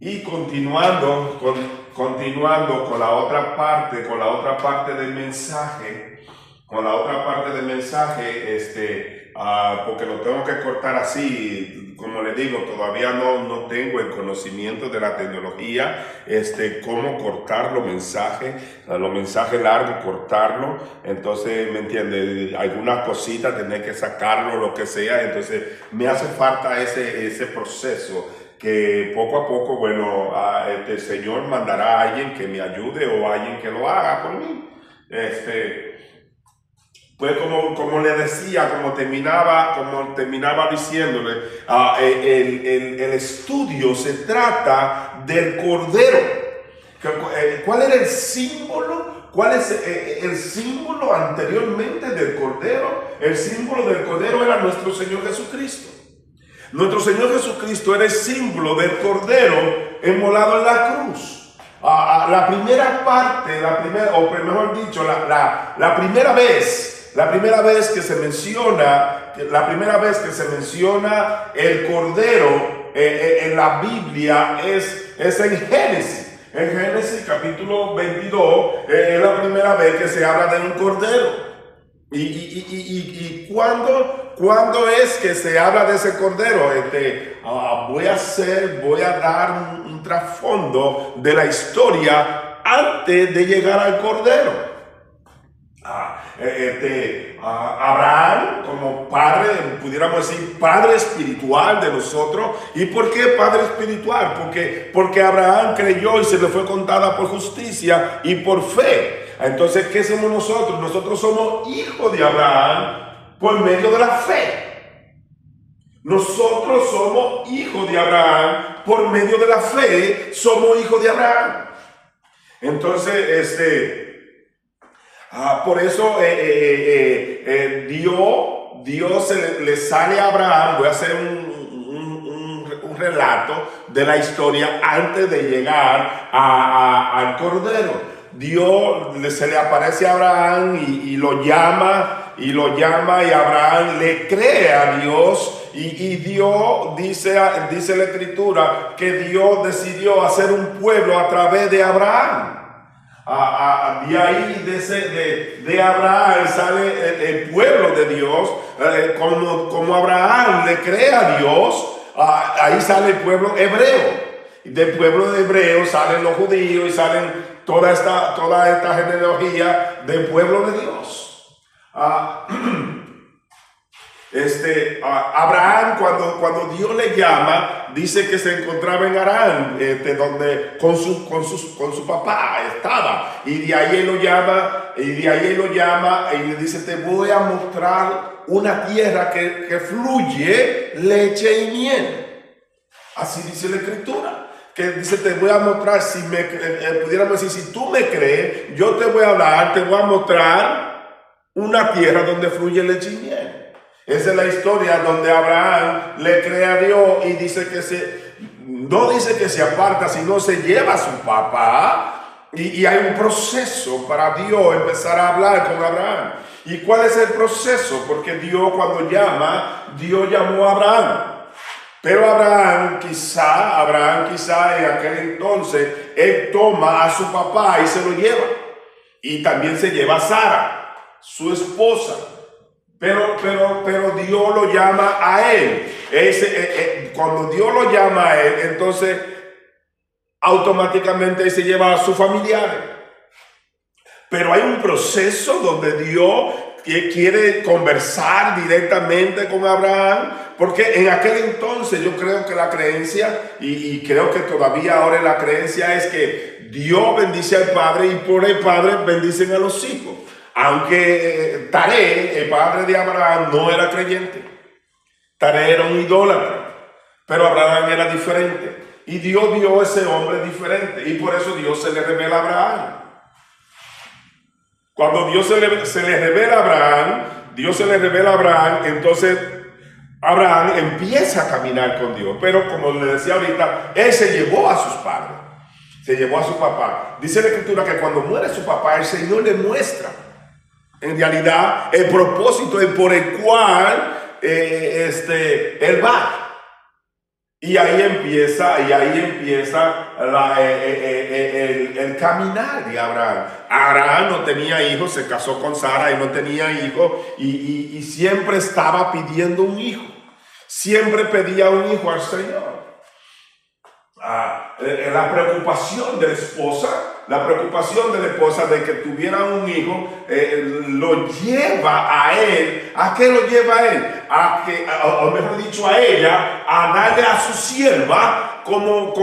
Y continuando con la otra parte, del mensaje, porque lo tengo que cortar así, como les digo, todavía no tengo el conocimiento de la tecnología, cómo cortar los mensajes largos, cortarlo. Entonces, ¿me entiende? Algunas cositas, tener que sacarlo, lo que sea. Entonces, me hace falta ese proceso, que poco a poco, bueno, el Señor mandará a alguien que me ayude o a alguien que lo haga por mí. Pues como le decía, como terminaba diciéndole, el estudio se trata del Cordero. ¿Cuál era el símbolo? ¿Cuál es el símbolo anteriormente del Cordero? El símbolo del Cordero era nuestro Señor Jesucristo. Nuestro Señor Jesucristo era el símbolo del Cordero inmolado en la cruz. La primera parte, o mejor dicho, la primera vez que se menciona, el Cordero en la Biblia es en Génesis. En Génesis capítulo 22 es la primera vez que se habla de un Cordero. ¿Y cuándo es que se habla de ese Cordero? Voy a dar un trasfondo de la historia antes de llegar al Cordero. Abraham, como padre, pudiéramos decir padre espiritual de nosotros. ¿Y por qué padre espiritual? Porque Abraham creyó y se le fue contada por justicia y por fe. Entonces, ¿qué somos nosotros? Nosotros somos hijos de Abraham por medio de la fe. Nosotros somos hijos de Abraham por medio de la fe. Somos hijos de Abraham. Entonces, por eso Dios le sale a Abraham. Voy a hacer un relato de la historia antes de llegar al Cordero. Dios se le aparece a Abraham y lo llama, y Abraham le cree a Dios, y Dios, dice la Escritura, que Dios decidió hacer un pueblo a través de Abraham. De ahí, de Abraham sale el pueblo de Dios. Como Abraham le cree a Dios, ahí sale el pueblo hebreo. Del pueblo de hebreo salen los judíos y salen toda esta genealogía del pueblo de Dios. Abraham, cuando Dios le llama, dice que se encontraba en Harán, donde con su papá estaba, y de ahí él lo llama y le dice: te voy a mostrar una tierra que fluye leche y miel. Así dice la Escritura, que dice: te voy a mostrar, pudiéramos decir, si tú me crees, yo te voy a hablar, te voy a mostrar una tierra donde fluye leche y miel. Esa es la historia donde Abraham le cree a Dios y no dice que se aparta, sino se lleva a su papá, y hay un proceso para Dios empezar a hablar con Abraham. ¿Y cuál es el proceso? Porque Dios, cuando Dios llamó a Abraham. Pero Abraham quizá en aquel entonces, él toma a su papá y se lo lleva. Y también se lleva a Sara, su esposa. Pero Dios lo llama a él. Cuando Dios lo llama a él, entonces automáticamente él se lleva a sus familiares. Pero hay un proceso donde Dios quiere conversar directamente con Abraham, porque en aquel entonces yo creo que la creencia, y creo que todavía ahora la creencia, es que Dios bendice al padre y por el padre bendicen a los hijos. Aunque Taré, el padre de Abraham, no era creyente. Taré era un idólatra, pero Abraham era diferente, y Dios vio a ese hombre diferente, y por eso Dios se le revela a Abraham. Cuando Dios se le revela a Abraham, entonces Abraham empieza a caminar con Dios. Pero como le decía ahorita, él se llevó a sus padres, se llevó a su papá. Dice la Escritura que cuando muere su papá, el Señor le muestra en realidad el propósito por el cual él va. Y ahí empieza el caminar de Abraham. Abraham no tenía hijos, se casó con Sara y no tenía hijos, y siempre estaba pidiendo un hijo. Siempre pedía un hijo al Señor. La preocupación de la esposa de que tuviera un hijo, lo lleva a él. ¿A qué lo lleva a él? O mejor dicho, a ella, a darle a su sierva como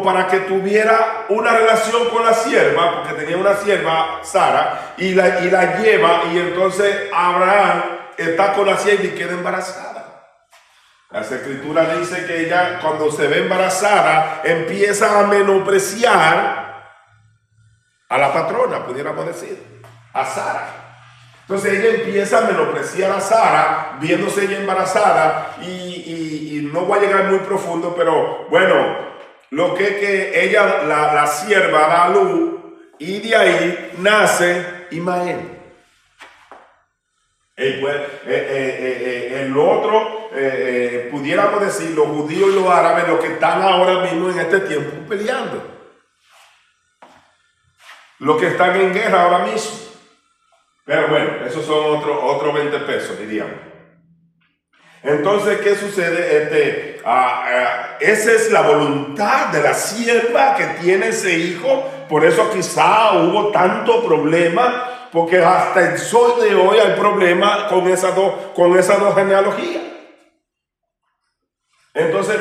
para que tuviera una relación con la sierva, porque tenía una sierva, Sara, y la lleva, y entonces Abraham está con la sierva y queda embarazada. Las escrituras dicen que ella, cuando se ve embarazada, empieza a menospreciar a la patrona, pudiéramos decir, a Sara. Entonces ella empieza a menospreciar a Sara, viéndose ella embarazada, y no voy a llegar muy profundo, pero bueno, lo que ella, la sierva, da a luz, y de ahí nace Ismael. El otro, pudiéramos decir, los judíos y los árabes, los que están ahora mismo en este tiempo peleando, los que están en guerra ahora mismo. Pero bueno, esos son otros 20 pesos, diríamos. Entonces, ¿qué sucede? Esa es la voluntad de la sierva que tiene ese hijo. Por eso quizá hubo tanto problema, porque hasta el sol de hoy hay problema con esas dos genealogías. Entonces,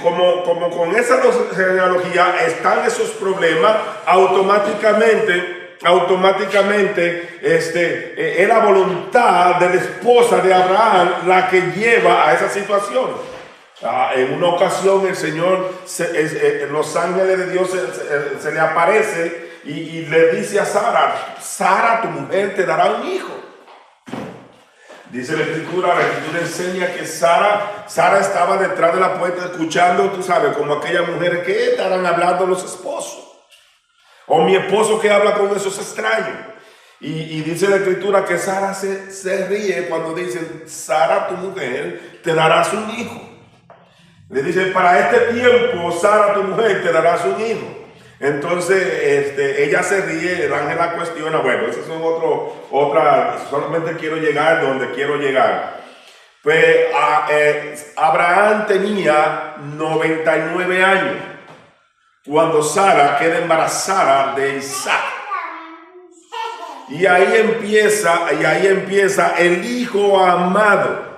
como con esas dos genealogías están esos problemas, automáticamente es la voluntad de la esposa de Abraham la que lleva a esa situación. En una ocasión el Señor, los ángeles de Dios se le aparece y le dice a Sara: Sara, tu mujer te dará un hijo. Dice la escritura enseña que Sara estaba detrás de la puerta escuchando, tú sabes, como aquellas mujeres que estarán hablando los esposos. O mi esposo que habla con esos extraños. Y dice la escritura que Sara se ríe cuando dicen: Sara, tu mujer, te darás un hijo. Le dice: para este tiempo, Sara, tu mujer, te darás un hijo. Entonces, ella se ríe, el ángel la cuestiona. Bueno, esas son otras, solamente quiero llegar donde quiero llegar. Pues Abraham tenía 99 años cuando Sara queda embarazada de Isaac. Y ahí empieza el hijo amado.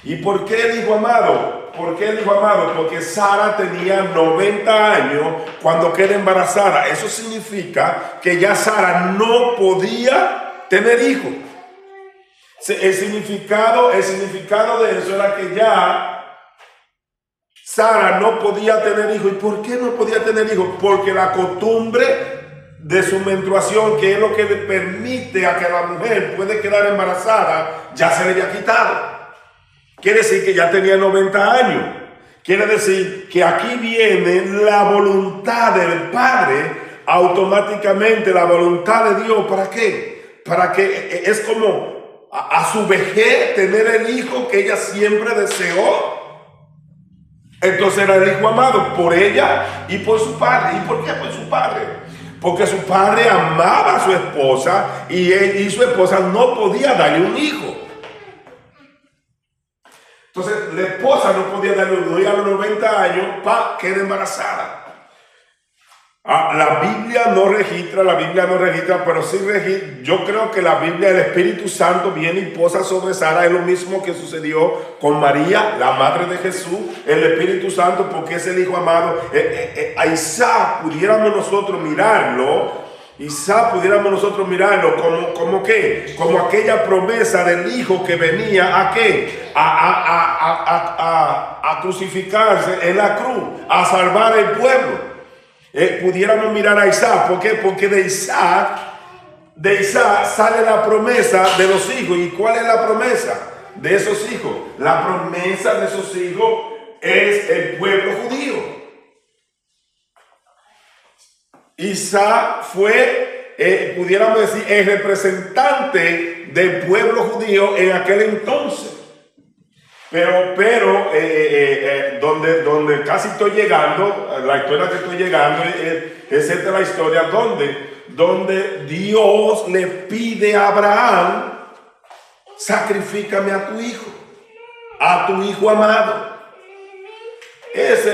¿Y por qué el hijo amado? Porque Sara tenía 90 años cuando queda embarazada. Eso significa que ya Sara no podía tener hijos. El significado de eso era que ya Sara no podía tener hijos. ¿Y por qué no podía tener hijos? Porque la costumbre de su menstruación, que es lo que le permite a que la mujer puede quedar embarazada, ya se le había quitado. Quiere decir que ya tenía 90 años. Quiere decir que aquí viene la voluntad del Padre, automáticamente la voluntad de Dios. ¿Para qué? Para que es como a su vejez tener el hijo que ella siempre deseó. Entonces era el hijo amado por ella y por su padre. ¿Y por qué por su padre? Porque su padre amaba a su esposa y su esposa no podía darle un hijo. Entonces la esposa no podía darle un hijo a los 90 años para quedar embarazada. La Biblia no registra, pero sí registra. Yo creo que la Biblia, el Espíritu Santo viene y posa sobre Sara. Es lo mismo que sucedió con María, la madre de Jesús. El Espíritu Santo, porque es el hijo amado. A Isaac pudiéramos nosotros mirarlo. Como aquella promesa del hijo que venía a qué, a crucificarse en la cruz, a salvar el pueblo. Pudiéramos mirar a Isaac. ¿Por qué? Porque de Isaac sale la promesa de los hijos. ¿Y cuál es la promesa de esos hijos? La promesa de esos hijos es el pueblo judío. Isaac fue, pudiéramos decir, el representante del pueblo judío en aquel entonces. Donde casi estoy llegando, la historia que estoy llegando es esta la historia donde Dios le pide a Abraham, sacrifícame a tu hijo amado. Esa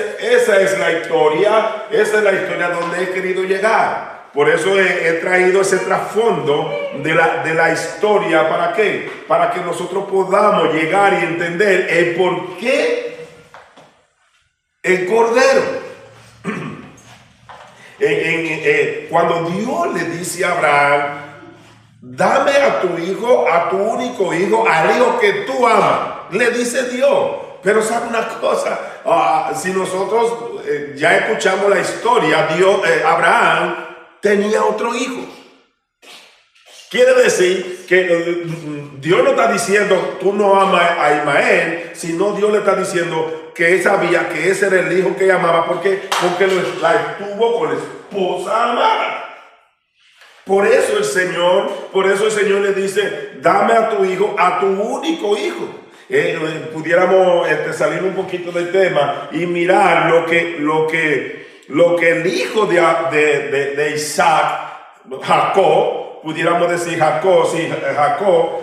es la historia donde he querido llegar. Por eso he traído ese trasfondo de la historia. ¿Para qué? Para que nosotros podamos llegar y entender el por qué el cordero. Cuando Dios le dice a Abraham, dame a tu hijo, a tu único hijo, al hijo que tú amas, le dice Dios. Pero sabe una cosa, si nosotros ya escuchamos la historia, Abraham tenía otro hijo. Quiere decir que Dios no está diciendo tú no amas a Ismael, sino Dios le está diciendo que él sabía que ese era el hijo que amaba porque la estuvo con la esposa amada. Por eso el Señor le dice, dame a tu hijo, a tu único hijo. Pudiéramos salir un poquito del tema y mirar lo que el hijo de Isaac, Jacob, pudiéramos decir Jacob, sí, Jacob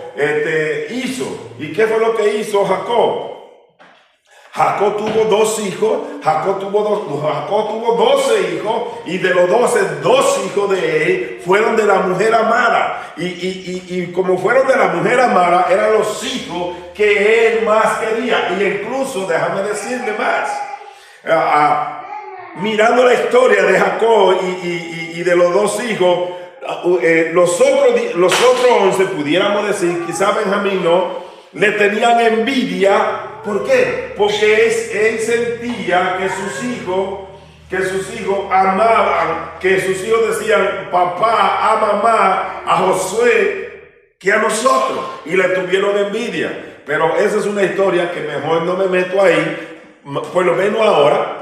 hizo. ¿Y qué fue lo que hizo Jacob? Jacob tuvo 2 hijos, Jacob tuvo 12 hijos, y de los 12, 2 hijos de él fueron de la mujer amada. Y como fueron de la mujer amada, eran los hijos que él más quería. Y incluso, déjame decirle más, mirando la historia de Jacob y de los 2 hijos, los otros 11, pudiéramos decir, quizá Benjamín no, le tenían envidia. ¿Por qué? Porque él sentía que sus hijos amaban, que sus hijos decían, papá ama más a Josué que a nosotros, y le tuvieron envidia. Pero esa es una historia que mejor no me meto ahí, por lo menos ahora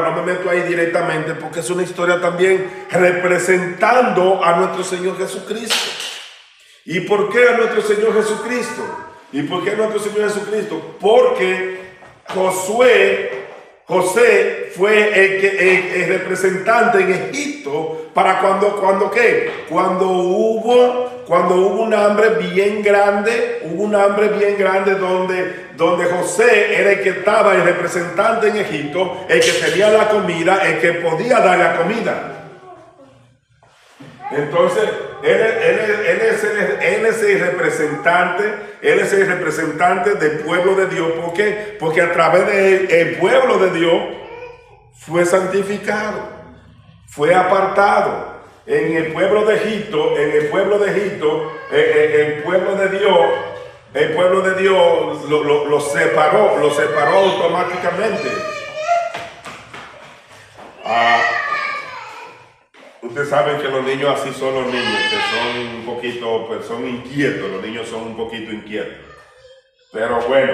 no me meto ahí directamente, porque es una historia también representando a nuestro Señor Jesucristo. ¿Y por qué a nuestro Señor Jesucristo? ¿Y por qué nuestro Señor Jesucristo? Porque José fue el representante en Egipto para cuando hubo un hambre bien grande, donde José era el que estaba el representante en Egipto, el que tenía la comida, el que podía dar la comida. Entonces, él es el representante del pueblo de Dios. ¿Por qué? Porque a través de él, el pueblo de Dios fue santificado, fue apartado. En el pueblo de Egipto, el pueblo de Dios lo separó automáticamente. Ustedes saben que los niños así son los niños, que son un poquito, pues son inquietos, los niños son un poquito inquietos. Pero bueno,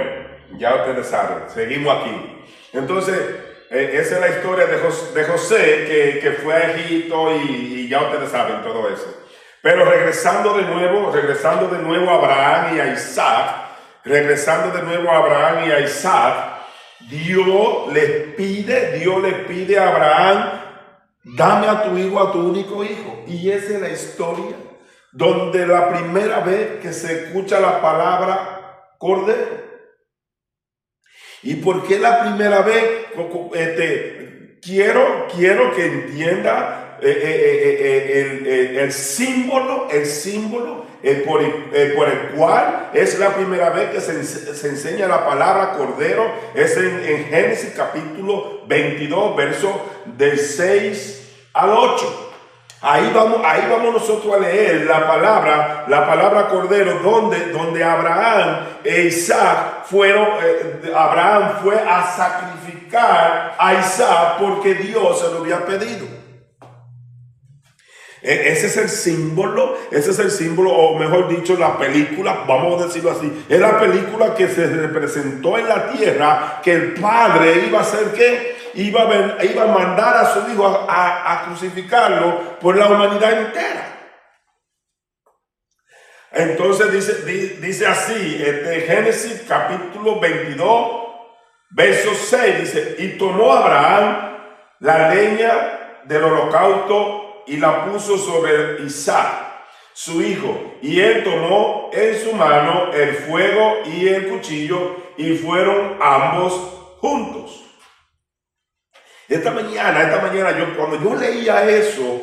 ya ustedes saben, seguimos aquí. Entonces, esa es la historia de José, que fue a Egipto y ya ustedes saben todo eso. Pero regresando de nuevo a Abraham y a Isaac, Dios le pide a Abraham, dame a tu hijo, a tu único hijo. Y esa es la historia donde la primera vez que se escucha la palabra cordero. ¿Y por qué la primera vez? Quiero que entienda el símbolo por el cual es la primera vez que se enseña la palabra cordero. Es en Génesis capítulo 22, versos del 6 al 8. Ahí vamos nosotros a leer la palabra cordero, donde Abraham e Isaac Abraham fue a sacrificar a Isaac porque Dios se lo había pedido. Ese es el símbolo, o mejor dicho, la película, vamos a decirlo así, es la película que se representó en la tierra, que el Padre iba a hacer ¿qué? Iba a mandar a su hijo a crucificarlo por la humanidad entera. Entonces dice así, Génesis capítulo 22, verso 6, dice, y tomó Abraham la leña del holocausto y la puso sobre Isaac, su hijo, y él tomó en su mano el fuego y el cuchillo, y fueron ambos juntos. Esta mañana cuando yo leía eso,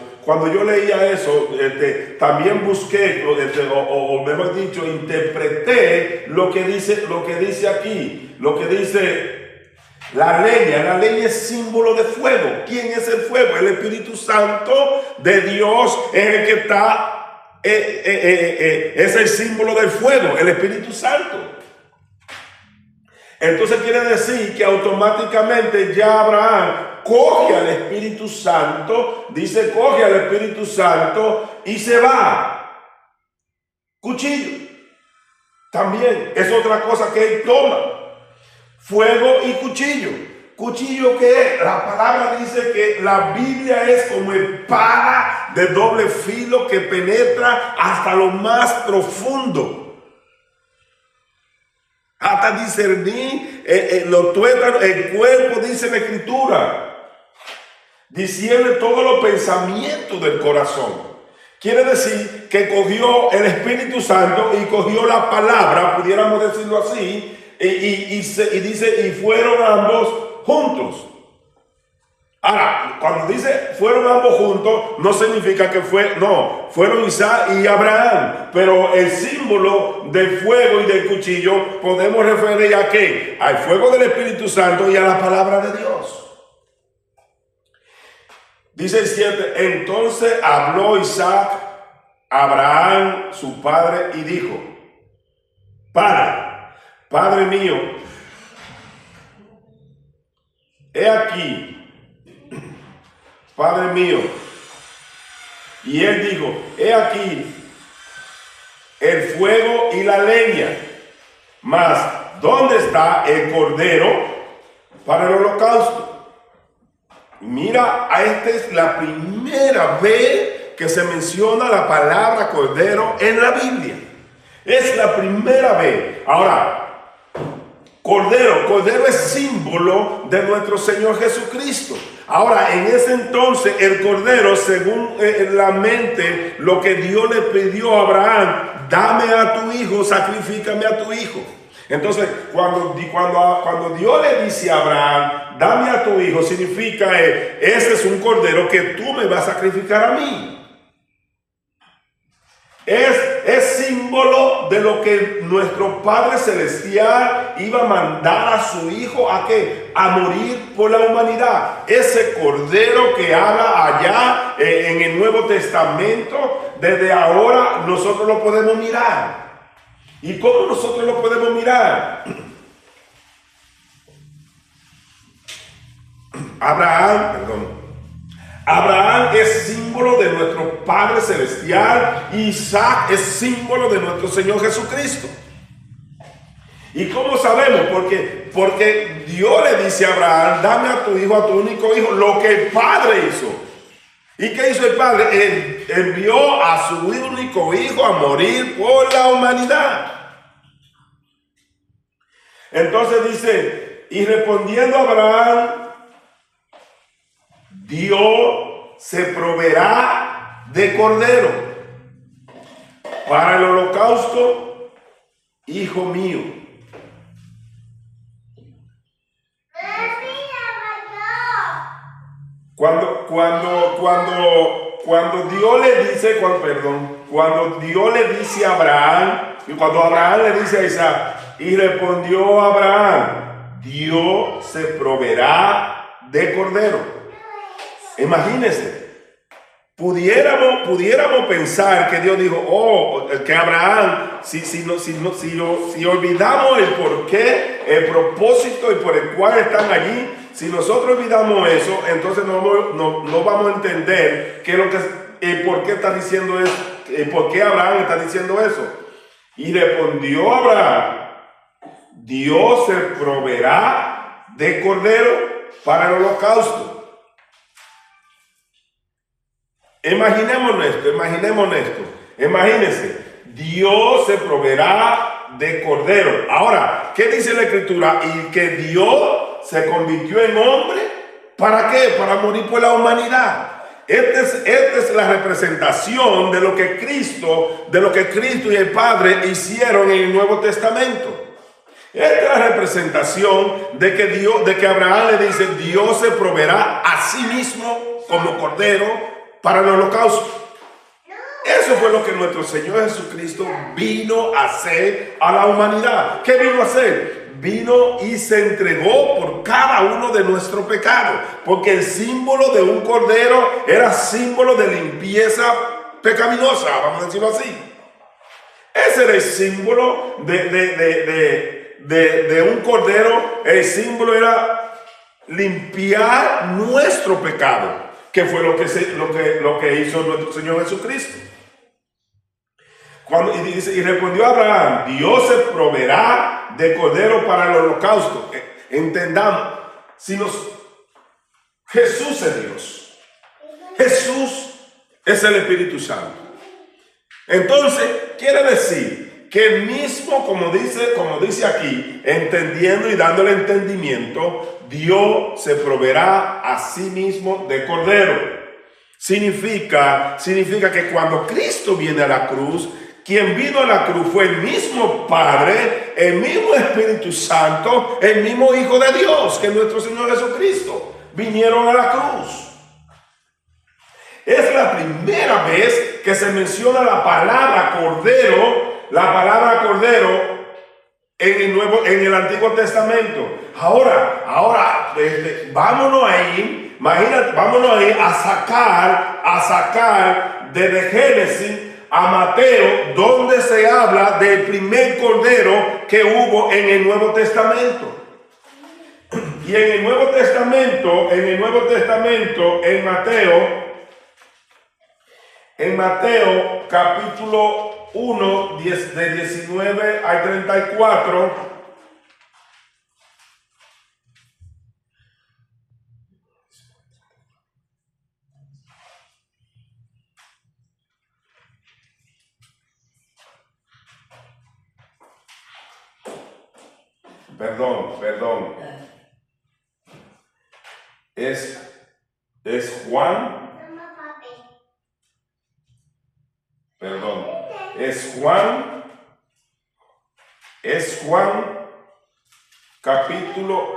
también busqué, o mejor dicho, interpreté lo que dice aquí, lo que dice la leña es símbolo de fuego. ¿Quién es el fuego? El Espíritu Santo de Dios es el que está, es el símbolo del fuego, el Espíritu Santo. Entonces quiere decir que automáticamente ya Abraham coge al Espíritu Santo, dice coge al Espíritu Santo y se va. Cuchillo. También es otra cosa que él toma. Fuego y cuchillo. ¿Cuchillo qué es? La palabra dice que la Biblia es como espada de doble filo que penetra hasta lo más profundo. Hasta discernir los tuétanos, el cuerpo, dice la Escritura, diciendo todos los pensamientos del corazón. Quiere decir que cogió el Espíritu Santo y cogió la palabra, pudiéramos decirlo así, y dice, y fueron ambos juntos. Ahora, cuando dice fueron ambos juntos, no significa que fueron Isaac y Abraham, pero el símbolo del fuego y del cuchillo podemos referir a qué? Al fuego del Espíritu Santo y a la palabra de Dios. Dice el 7, entonces habló Isaac a Abraham, su padre, y dijo, Padre mío, he aquí, Padre mío. Y él dijo, he aquí el fuego y la leña, mas ¿dónde está el cordero para el holocausto? Mira, esta es la primera vez que se menciona la palabra cordero en la Biblia. Es la primera vez. Ahora, Cordero es símbolo de nuestro Señor Jesucristo. Ahora, en ese entonces, el cordero, según la mente, lo que Dios le pidió a Abraham, dame a tu hijo, sacrifícame a tu hijo. Entonces, cuando Dios le dice a Abraham, dame a tu hijo, significa, ese es un cordero que tú me vas a sacrificar a mí. Es símbolo de lo que nuestro Padre Celestial iba a mandar a su Hijo a ¿qué? A morir por la humanidad. Ese cordero que habla allá en el Nuevo Testamento, desde ahora nosotros lo podemos mirar. ¿Y cómo nosotros lo podemos mirar? Abraham es símbolo de nuestro Padre Celestial. Isaac es símbolo de nuestro Señor Jesucristo. ¿Y cómo sabemos? Porque Dios le dice a Abraham, dame a tu hijo, a tu único hijo, lo que el Padre hizo. ¿Y qué hizo el Padre? Él envió a su único hijo a morir por la humanidad. Entonces dice, y respondiendo a Abraham, Dios se proveerá de cordero para el holocausto, hijo mío. Cuando Dios le dice, cuando Dios le dice a Abraham, y cuando Abraham le dice a Isaac, y respondió Abraham, Dios se proveerá de cordero. Imagínense, pudiéramos pensar que Dios dijo, que Abraham, si olvidamos el porqué, el propósito y por el cual están allí, si nosotros olvidamos eso, entonces no vamos a entender por qué está diciendo eso, por qué Abraham está diciendo eso. Y respondió Abraham, Dios se proveerá de cordero para el holocausto. Imaginémonos esto. Imagínense, Dios se proveerá de cordero. Ahora, ¿qué dice la Escritura? Y que Dios se convirtió en hombre. ¿Para qué? Para morir por la humanidad. Esta es la representación de lo que Cristo y el Padre hicieron en el Nuevo Testamento. Esta es la representación de que Abraham le dice, Dios se proveerá a sí mismo como cordero para el holocausto. Eso fue lo que nuestro Señor Jesucristo vino a hacer a la humanidad. ¿Qué vino a hacer? Vino y se entregó por cada uno de nuestros pecados, porque el símbolo de un cordero era símbolo de limpieza pecaminosa, vamos a decirlo así. Ese era el símbolo de un cordero. El símbolo era limpiar nuestro pecado, que fue lo que hizo nuestro Señor Jesucristo. Y respondió Abraham, Dios se proveerá de cordero para el holocausto. Entendamos, Jesús es Dios. Jesús es el Espíritu Santo. Entonces, quiere decir que el mismo, como dice aquí, entendiendo y dándole entendimiento, Dios se proveerá a sí mismo de cordero. Significa que cuando Cristo viene a la cruz, quien vino a la cruz fue el mismo Padre, el mismo Espíritu Santo, el mismo Hijo de Dios, que nuestro Señor Jesucristo. Vinieron a la cruz. Es la primera vez que se menciona la palabra cordero en el Antiguo Testamento. Ahora, vámonos ahí a sacar desde Génesis a Mateo, donde se habla del primer cordero que hubo en el Nuevo Testamento. Y en el Nuevo Testamento, en Mateo capítulo 1, de 19 al 34, Perdón. Es Juan. Perdón. Es Juan capítulo.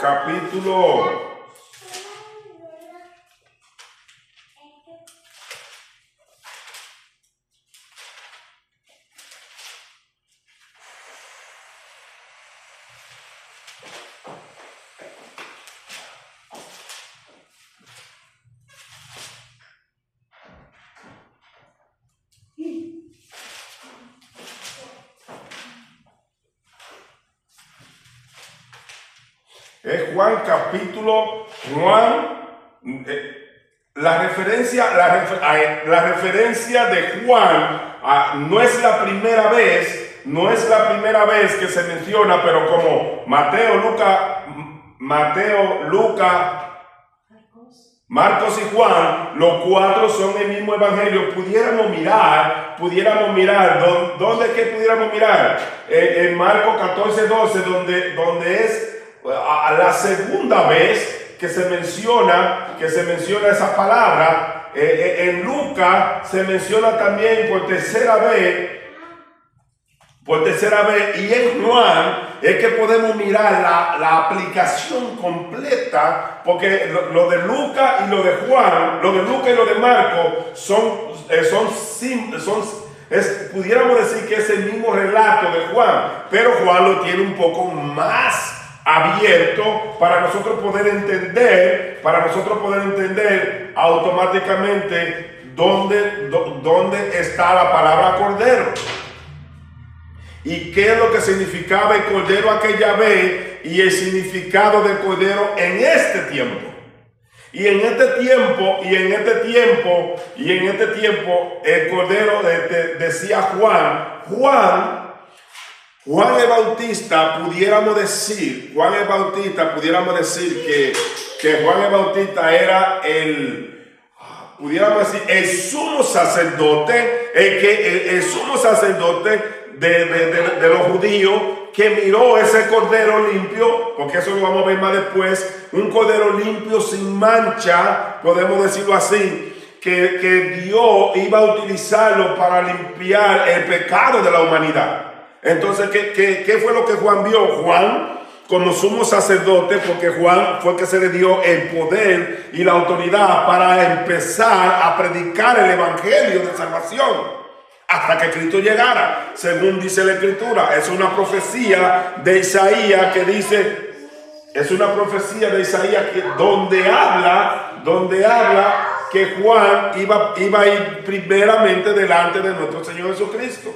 Es Juan capítulo. La referencia de Juan no es la primera vez que se menciona, pero como Mateo, Lucas, Marcos y Juan, los cuatro son el mismo evangelio. Pudiéramos mirar, ¿dónde es que pudiéramos mirar? En Marcos 14:12, donde es a la segunda vez que se menciona esa palabra. En Lucas se menciona también por tercera vez, y en Juan es que podemos mirar la aplicación completa, porque lo de Lucas y lo de Juan, lo de Lucas y lo de Marcos pudiéramos decir que es el mismo relato de Juan, pero Juan lo tiene un poco más abierto para nosotros poder entender automáticamente dónde está la palabra cordero y qué es lo que significaba el cordero aquella vez y el significado del cordero en este tiempo. Y en este tiempo el cordero decía Juan el Bautista, pudiéramos decir que Juan el Bautista era el sumo sacerdote el sumo sacerdote de los judíos, que miró ese cordero limpio, porque eso lo vamos a ver más después, un cordero limpio sin mancha, podemos decirlo así, que Dios iba a utilizarlo para limpiar el pecado de la humanidad. Entonces, ¿qué fue lo que Juan vio? Juan, como sumo sacerdote, porque Juan fue que se le dio el poder y la autoridad para empezar a predicar el evangelio de salvación hasta que Cristo llegara, según dice la Escritura. Es una profecía de Isaías que dice, donde habla que Juan iba a ir primeramente delante de nuestro Señor Jesucristo.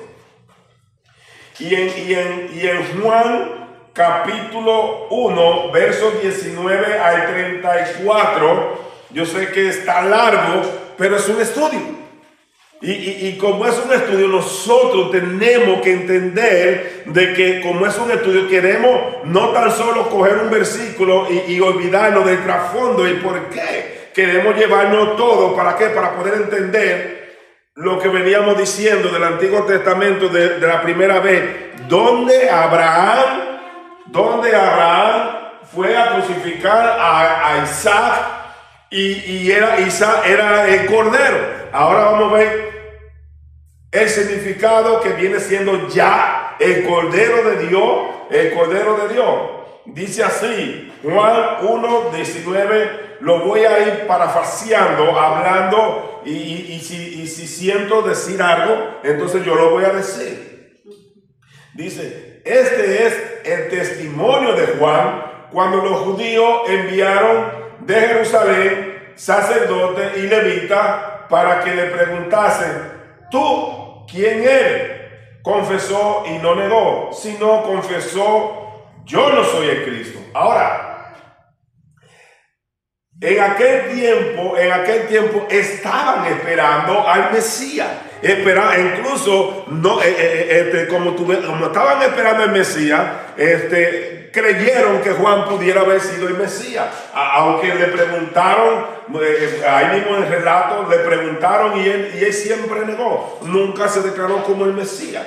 Y en Juan capítulo 1, versos 19 al 34, yo sé que está largo, pero es un estudio. Y como es un estudio, nosotros tenemos que entender de que como es un estudio, queremos no tan solo coger un versículo y olvidarnos del trasfondo y por qué. Queremos llevarnos todo, ¿para qué? Para poder entender lo que veníamos diciendo del Antiguo Testamento de la primera vez, donde Abraham fue a crucificar a Isaac y Isaac era el cordero. Ahora vamos a ver el significado que viene siendo ya el Cordero de Dios, el Cordero de Dios. Dice así, Juan 1, 19, lo voy a ir parafraseando, hablando, y si siento decir algo, entonces yo lo voy a decir. Dice, este es el testimonio de Juan cuando los judíos enviaron de Jerusalén sacerdotes y levitas para que le preguntasen, ¿tú quién eres? Confesó y no negó, sino confesó, yo no soy el Cristo. Ahora, en aquel tiempo estaban esperando al Mesías. Incluso como estaban esperando al Mesías, creyeron que Juan pudiera haber sido el Mesías, aunque le preguntaron, ahí mismo en el relato le preguntaron y él siempre negó, nunca se declaró como el Mesías.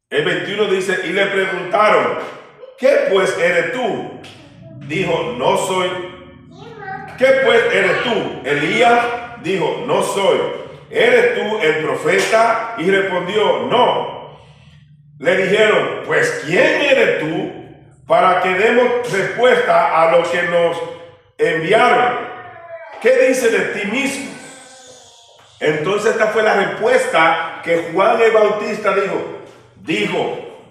El 21 dice, y le preguntaron, ¿qué pues eres tú? Dijo, no soy. ¿Qué pues eres tú? Elías dijo, no soy. ¿Eres tú el profeta? Y respondió, no. Le dijeron, pues ¿quién eres tú? Para que demos respuesta a lo que nos enviaron. ¿Qué dice de ti mismo? Entonces esta fue la respuesta que Juan el Bautista dijo,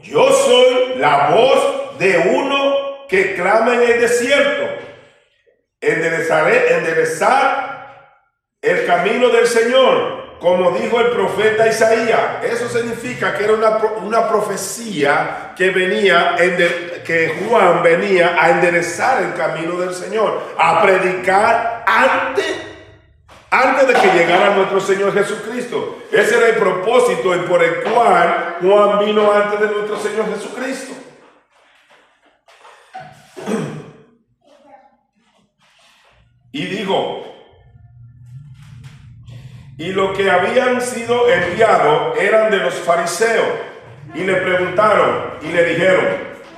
yo soy la voz de uno que clama en el desierto. Enderezar el camino del Señor, como dijo el profeta Isaías. Eso significa que era una profecía que que Juan venía a enderezar el camino del Señor, a predicar antes de que llegara nuestro Señor Jesucristo. Ese era el propósito y por el cual Juan vino antes de nuestro Señor Jesucristo. Y dijo, y los que habían sido enviados eran de los fariseos, y le preguntaron y le dijeron,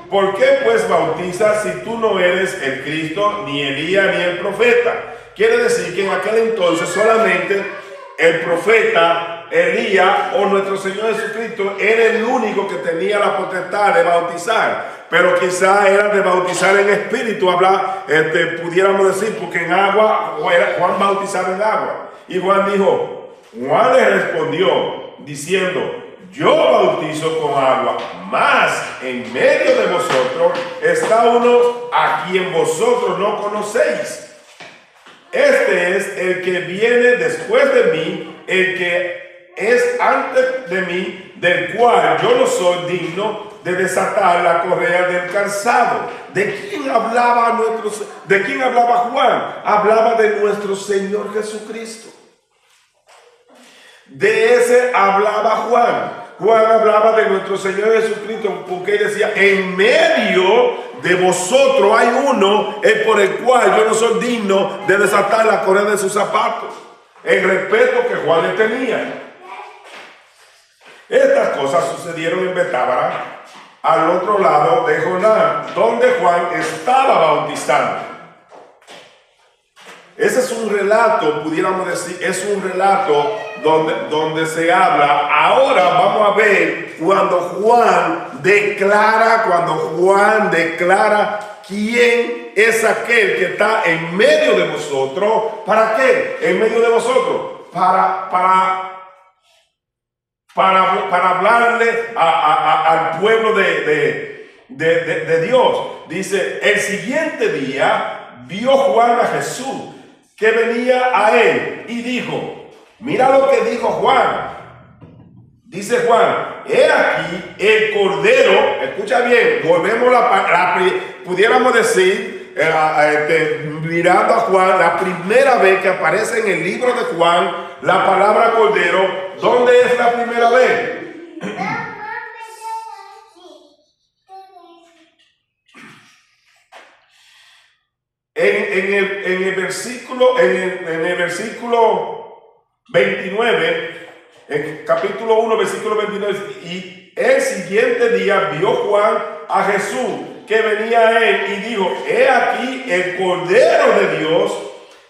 ¿por qué pues bautizas si tú no eres el Cristo, ni Elías, ni el profeta? Quiere decir que en aquel entonces solamente el profeta, Elías o nuestro Señor Jesucristo era el único que tenía la potestad de bautizar. Pero quizá era de bautizar en espíritu, pudiéramos decir, porque en agua, Juan bautizaba en agua. Y Juan le respondió diciendo, yo bautizo con agua, mas en medio de vosotros está uno a quien vosotros no conocéis. Este es el que viene después de mí, el que es antes de mí, del cual yo no soy digno de desatar la correa del calzado. ¿De quién hablaba Juan? Hablaba de nuestro Señor Jesucristo. De ese hablaba Juan. Juan hablaba de nuestro Señor Jesucristo porque él decía, en medio de vosotros hay uno por el cual yo no soy digno de desatar la correa de sus zapatos. El respeto que Juan le tenía. Estas cosas sucedieron en Betábara, al otro lado de Jordán, donde Juan estaba bautizando. Ese es un relato, pudiéramos decir, es un relato donde se habla. Ahora vamos a ver cuando Juan declara quién es aquel que está en medio de vosotros. ¿Para qué? En medio de vosotros. Para hablarle al pueblo de Dios. Dice, el siguiente día vio Juan a Jesús que venía a él y dijo, mira lo que dijo Juan. Dice Juan, he aquí el Cordero, escucha bien, volvemos pudiéramos decir, mirando a Juan, la primera vez que aparece en el libro de Juan, la palabra Cordero. ¿Dónde es la primera vez? En el versículo 29, en capítulo 1, versículo 29, y el siguiente día vio Juan a Jesús que venía a él y dijo, he aquí el Cordero de Dios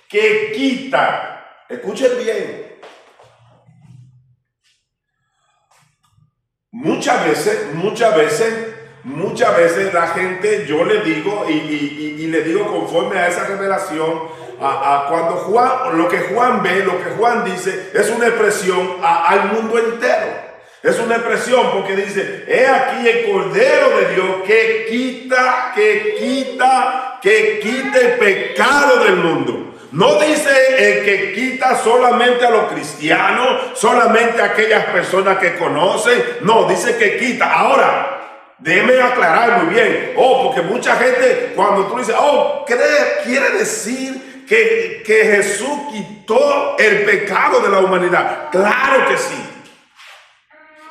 que quita, escuchen bien, muchas veces la gente, yo le digo y le digo conforme a esa revelación, cuando Juan, lo que Juan ve, lo que Juan dice, es una expresión al mundo entero. Es una expresión porque dice, he aquí el Cordero de Dios que quita el pecado del mundo. No dice el que quita solamente a los cristianos, solamente a aquellas personas que conocen. No, dice que quita. Ahora, déjeme aclarar muy bien. Porque mucha gente, cuando tú dices, quiere decir que Jesús quitó el pecado de la humanidad. Claro que sí.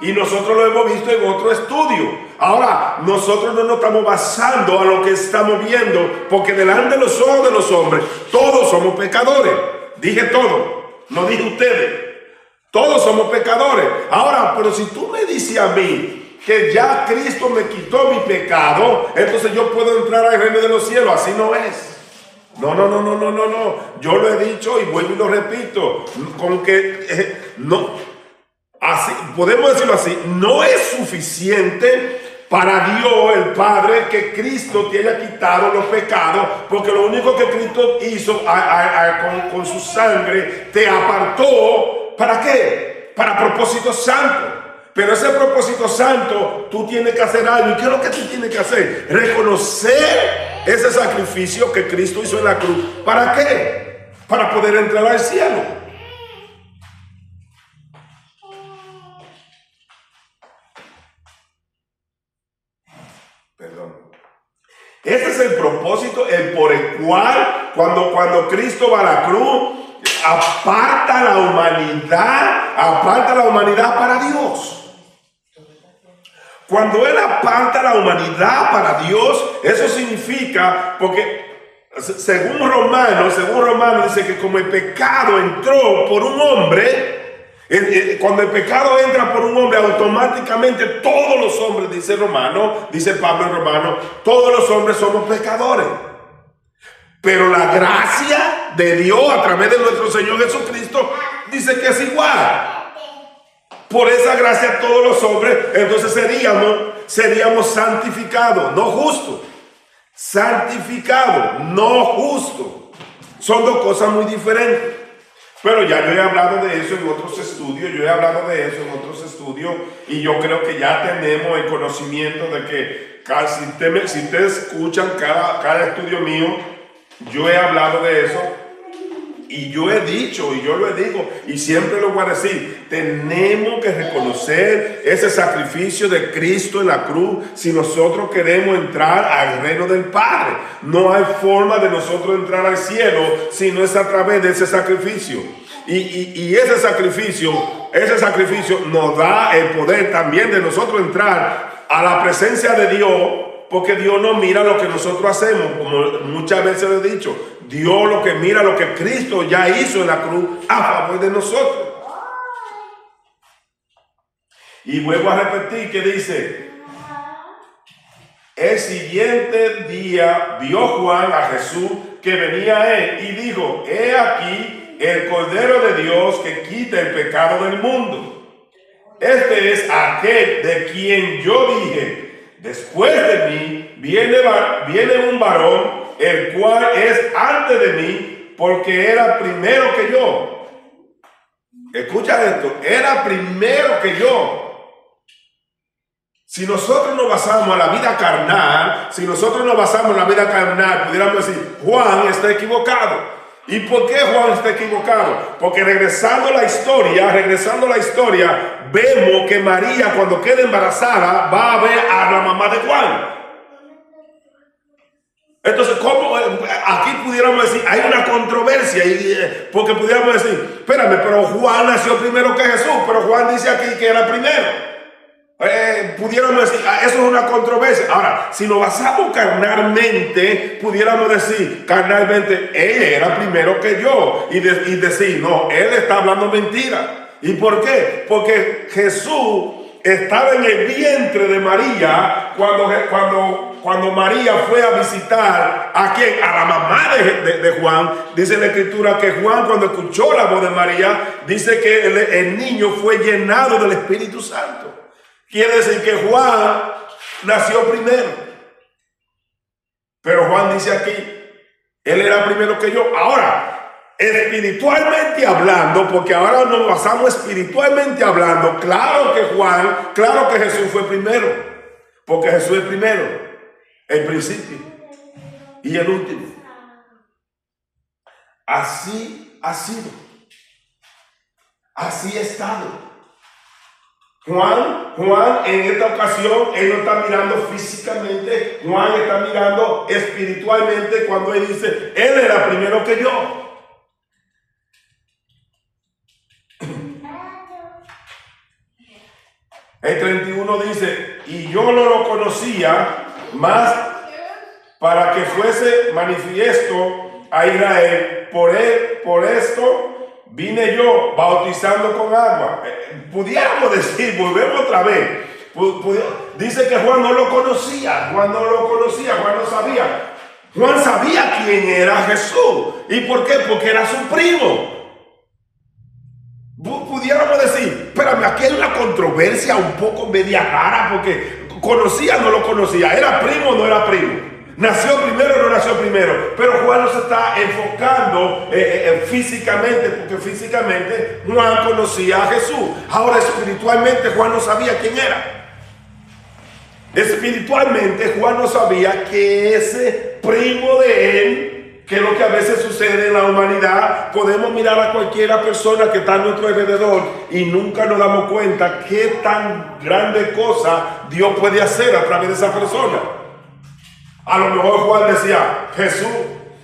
Y nosotros lo hemos visto en otro estudio. Ahora, nosotros no nos estamos basando a lo que estamos viendo, porque delante de los ojos de los hombres, todos somos pecadores. Dije todo, no dije ustedes. Todos somos pecadores. Ahora, pero si tú me dices a mí que ya Cristo me quitó mi pecado, entonces yo puedo entrar al reino de los cielos. Así no es. No. Yo lo he dicho y vuelvo y lo repito. Con que no. Así, podemos decirlo así, no es suficiente para Dios el Padre que Cristo te haya quitado los pecados, porque lo único que Cristo hizo con su sangre te apartó. ¿Para qué? Para propósito santo. Pero ese propósito santo tú tienes que hacer algo. ¿Y qué es lo que tú tienes que hacer? Reconocer ese sacrificio que Cristo hizo en la cruz. ¿Para qué? Para poder entrar al cielo. Ese es el propósito, por el cual cuando Cristo va a la cruz, aparta la humanidad para Dios. Cuando Él aparta la humanidad para Dios, eso significa, porque según Romanos dice que como el pecado entró por un hombre, cuando el pecado entra por un hombre, automáticamente todos los hombres, dice Pablo en Romano, todos los hombres somos pecadores. Pero la gracia de Dios a través de nuestro Señor Jesucristo dice que es igual. Por esa gracia todos los hombres, entonces seríamos santificados, no justos. Santificados, no justos. Son dos cosas muy diferentes. Pero ya yo he hablado de eso en otros estudios, y yo creo que ya tenemos el conocimiento de que si ustedes escuchan cada estudio mío, yo he hablado de eso, y yo he dicho, y yo lo digo, y siempre lo voy a decir, tenemos que reconocer ese sacrificio de Cristo en la cruz si nosotros queremos entrar al reino del Padre. No hay forma de nosotros entrar al cielo si no es a través de ese sacrificio. Y ese sacrificio ese sacrificio, nos da el poder también de nosotros entrar a la presencia de Dios, porque Dios no mira lo que nosotros hacemos, como muchas veces lo he dicho. Dios lo que mira, lo que Cristo ya hizo en la cruz a favor de nosotros. Y vuelvo a repetir que dice, el siguiente día vio Juan a Jesús que venía a él y dijo, he aquí el Cordero de Dios que quita el pecado del mundo. Este es aquel de quien yo dije, después de mí viene un varón, el cual es antes de mí, porque era primero que yo. Escucha esto, era primero que yo. Si nosotros nos basamos en la vida carnal, pudiéramos decir, Juan está equivocado. ¿Y por qué Juan está equivocado? Porque regresando a la historia, vemos que María, cuando queda embarazada, va a ver a la mamá de Juan. Entonces, ¿cómo? Aquí pudiéramos decir, hay una controversia, porque pudiéramos decir, espérame, pero Juan nació primero que Jesús, pero Juan dice aquí que era primero. Pudiéramos decir, eso es una controversia. Ahora, si nos basamos carnalmente, pudiéramos decir, carnalmente, él era primero que yo, y decir, no, él está hablando mentira. ¿Y por qué? Porque Jesús estaba en el vientre de María cuando María fue a visitar ¿a quién? A la mamá de Juan. Dice la Escritura que Juan, cuando escuchó la voz de María, dice que el niño fue llenado del Espíritu Santo. Quiere decir que Juan nació primero. Pero Juan dice aquí, él era primero que yo. Ahora, espiritualmente hablando, porque ahora nos basamos espiritualmente hablando, claro que Jesús fue primero. Porque Jesús es primero, el principio y el último. Así ha sido. Así ha estado. Juan en esta ocasión, él no está mirando físicamente, Juan está mirando espiritualmente cuando él dice, él era primero que yo. El 31 dice, y yo no lo conocía, más para que fuese manifiesto a Israel, por esto vine yo bautizando con agua. Pudiéramos decir, volvemos otra vez. Dice que Juan no lo conocía, Juan no sabía. Juan sabía quién era Jesús. ¿Y por qué? Porque era su primo. Pudiéramos decir, espérame, aquí hay una controversia un poco media rara, porque conocía o no lo conocía, era primo o no era primo. ¿Nació primero o no nació primero? Pero Juan no se está enfocando físicamente, porque físicamente Juan conocía a Jesús. Ahora espiritualmente Juan no sabía quién era. Espiritualmente Juan no sabía que ese primo de él, que es lo que a veces sucede en la humanidad, podemos mirar a cualquiera persona que está a nuestro alrededor y nunca nos damos cuenta qué tan grande cosa Dios puede hacer a través de esa persona. A lo mejor Juan decía Jesús,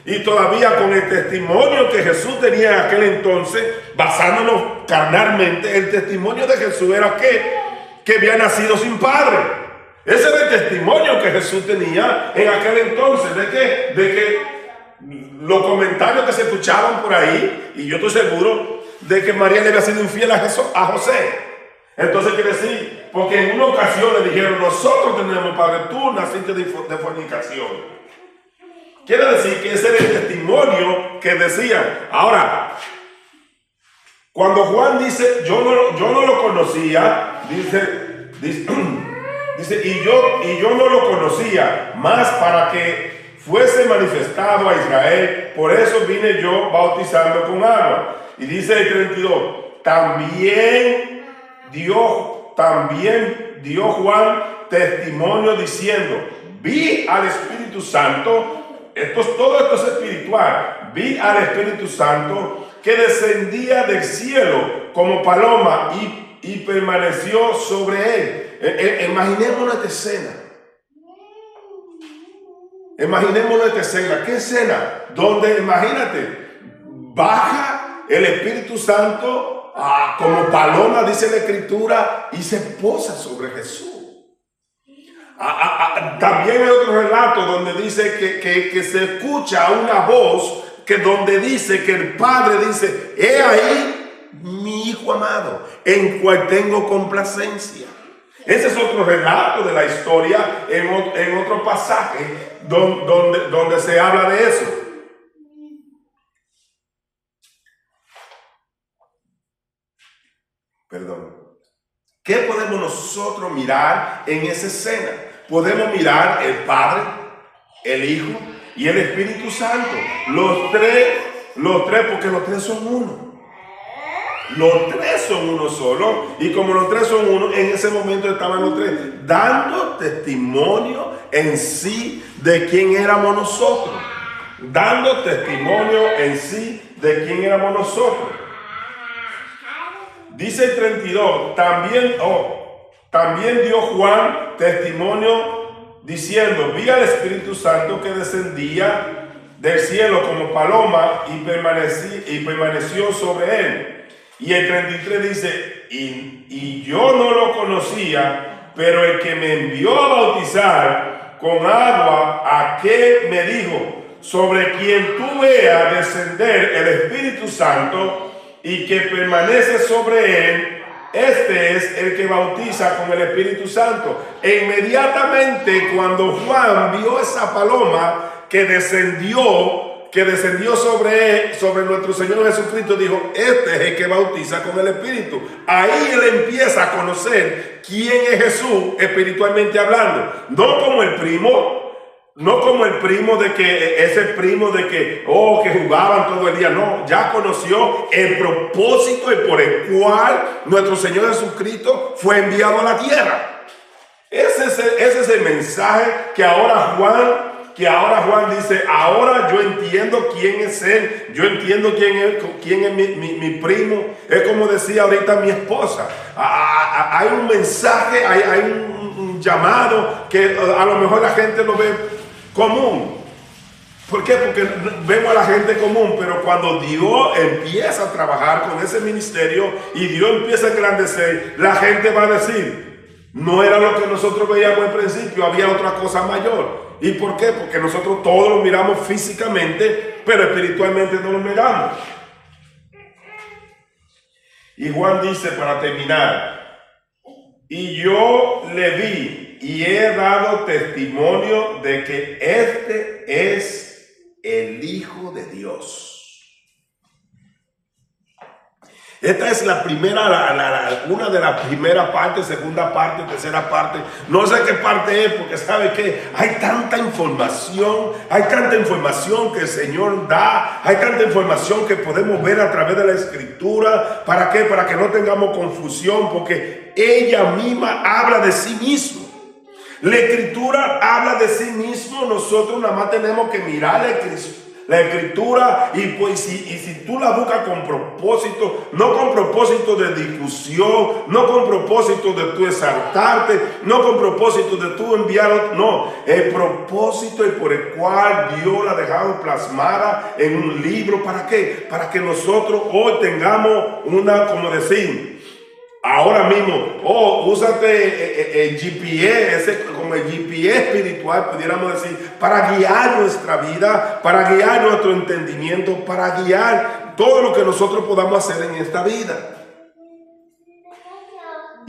y todavía con el testimonio que Jesús tenía en aquel entonces, basándonos carnalmente, el testimonio de Jesús era que había nacido sin padre. Ese era el testimonio que Jesús tenía en aquel entonces, de que los comentarios que se escuchaban por ahí, y yo estoy seguro de que María le había sido infiel a José. Entonces quiere decir, porque en una ocasión le dijeron, nosotros tenemos padre, tú naciste de fornicación. Quiere decir que ese era el testimonio que decían. Ahora, cuando Juan dice, yo no lo conocía, dice, y yo no lo conocía, más para que fuese manifestado a Israel, por eso vine yo bautizando con agua. Y dice el 32, también dio Juan testimonio diciendo, vi al Espíritu Santo, todo esto es espiritual, vi al Espíritu Santo que descendía del cielo como paloma y permaneció sobre él. Imaginémonos esta escena. ¿Qué escena? Donde, imagínate, baja el Espíritu Santo como paloma, dice la Escritura, y se posa sobre Jesús. También hay otro relato donde dice que se escucha una voz donde dice que el Padre dice: he ahí mi Hijo amado, en cual tengo complacencia. Ese es otro relato de la historia en otro pasaje donde se habla de eso. Perdón. ¿Qué podemos nosotros mirar en esa escena? Podemos mirar el Padre, el Hijo y el Espíritu Santo. Los tres, porque los tres son uno. Los tres son uno solo. Y como los tres son uno, en ese momento estaban los tres dando testimonio en sí de quién éramos nosotros. Dando testimonio en sí de quién éramos nosotros. Dice el 32, también dio Juan testimonio diciendo: vi al Espíritu Santo que descendía del cielo como paloma y permaneció sobre él. Y el 33 dice: y yo no lo conocía, pero el que me envió a bautizar con agua, aquel me dijo: sobre quien tú veas descender el Espíritu Santo y que permanece sobre él, este es el que bautiza con el Espíritu Santo. E inmediatamente cuando Juan vio esa paloma que descendió sobre nuestro Señor Jesucristo, dijo: este es el que bautiza con el Espíritu. Ahí él empieza a conocer quién es Jesús espiritualmente hablando. No como el primo de que ese primo de que jugaban todo el día. No, ya conoció el propósito y por el cual nuestro Señor Jesucristo fue enviado a la tierra. Ese es el mensaje que ahora Juan dice: ahora yo entiendo quién es él, yo entiendo quién es mi primo. Es como decía ahorita mi esposa. Hay un mensaje, hay un llamado que a lo mejor la gente lo ve común. ¿Por qué? Porque vemos a la gente común, pero cuando Dios empieza a trabajar con ese ministerio y Dios empieza a engrandecer, la gente va a decir: no era lo que nosotros veíamos al principio, había otra cosa mayor. ¿Y por qué? Porque nosotros todos lo miramos físicamente, pero espiritualmente no lo miramos. Y Juan dice, para terminar: y yo le vi y he dado testimonio de que este es el Hijo de Dios. Esta es la primera, una de las primeras partes, segunda parte, tercera parte. No sé qué parte es, porque sabe que hay tanta información que el Señor da, hay tanta información que podemos ver a través de la Escritura. ¿Para qué? Para que no tengamos confusión, porque ella misma habla de sí misma. La Escritura habla de sí mismo. Nosotros nada más tenemos que mirar la Escritura y si tú la buscas con propósito, no con propósito de discusión, no con propósito de tú exaltarte, no con propósito de tú enviar, no, el propósito y por el cual Dios la ha dejado plasmada en un libro. ¿Para qué? Para que nosotros hoy tengamos como decir, ahora mismo, úsate el GPS, como el GPS espiritual, pudiéramos decir, para guiar nuestra vida, para guiar nuestro entendimiento, para guiar todo lo que nosotros podamos hacer en esta vida.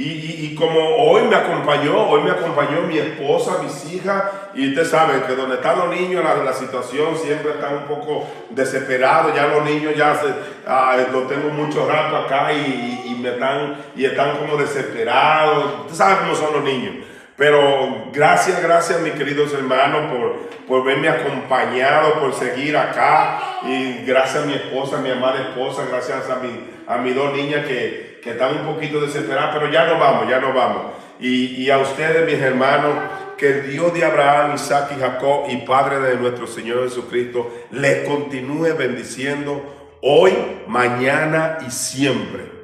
Y como hoy me acompañó mi esposa, mis hijas, y usted sabe que donde están los niños, la situación siempre está un poco desesperado. Ya los niños los tengo mucho rato acá y están como desesperados. Usted sabe cómo son los niños. Pero gracias mis queridos hermanos por verme acompañado, por seguir acá. Y gracias a mi esposa, mi amada esposa, gracias a mis dos niñas que están un poquito desesperadas, pero ya nos vamos. Y a ustedes, mis hermanos, que el Dios de Abraham, Isaac y Jacob y Padre de nuestro Señor Jesucristo les continúe bendiciendo hoy, mañana y siempre.